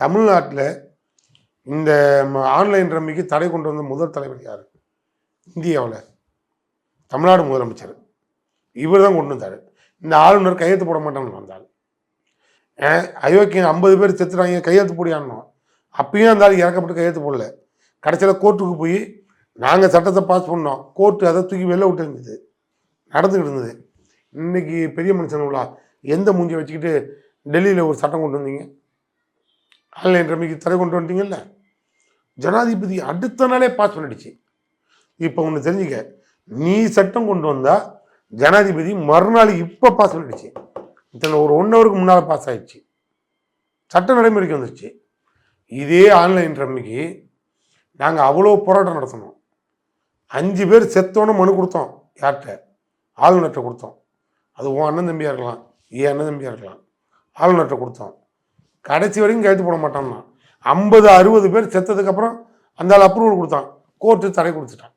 தமிழ்நாட்டில் இந்த ஆன்லைன் ரம்மிக்கு தடை கொண்டு வந்த முதல் தலைவர் யார்? இந்தியாவில் தமிழ்நாடு முதலமைச்சர். இவர் தான் கொண்டு வந்தார். இந்த ஆளுநர் கையெழுத்து போட மாட்டான்னு வந்தால் அயோக்கியம் 50 பேர் செத்துறாங்க, கையெழுத்து போடியானோம். அப்பயும் அந்த ஆள் இறக்கப்பட்டு கையெழுத்து போடல. கடைசியில் கோர்ட்டுக்கு போய் நாங்கள் சட்டத்தை பாஸ் பண்ணோம், கோர்ட்டு அதை தூக்கி வெளில விட்டு இருந்தது, நடந்துக்கிட்டு இருந்தது. இன்னைக்கு பெரிய மனுஷனுங்களா எந்த மூஞ்சியை வச்சுக்கிட்டு டெல்லியில் ஒரு சட்டம் கொண்டு வந்தீங்க? ஆன்லைன் ரம்மிக்கு தடை கொண்டு வந்துட்டீங்கல்ல. ஜனாதிபதி அடுத்த நாளே பாஸ் பண்ணிடுச்சு. இப்போ ஒன்று தெரிஞ்சுக்க, நீ சட்டம் கொண்டு வந்தா ஜனாதிபதி மறுநாள் இப்போ பாஸ் பண்ணிடுச்சு. இத்தனை ஒரு 1 ஹவருக்கு முன்னால் பாஸ் ஆயிடுச்சு, சட்ட நடைமுறைக்கு வந்துடுச்சு. இதே ஆன்லைன் ரம்மிக்கு நாங்கள் அவ்வளோ போராட்டம் நடத்தணும். 5 பேர் செத்தோன்னு மனு கொடுத்தோம். யார்கிட்ட? ஆளுநர்கிட்ட கொடுத்தோம். அது உன் அண்ணன் தம்பியாக இருக்கலாம், ஏன் அண்ணன் தம்பியாக இருக்கலாம். ஆளுநர்கிட்ட கொடுத்தோம். கடைசி வரைக்கும் கையெழுத்து போட மாட்டான்னா 50-60 பேர் செத்ததுக்கப்புறம் அந்த ஆள் அப்ரூவல் கொடுத்தான், கோர்ட்டு தடை கொடுத்துட்டான்.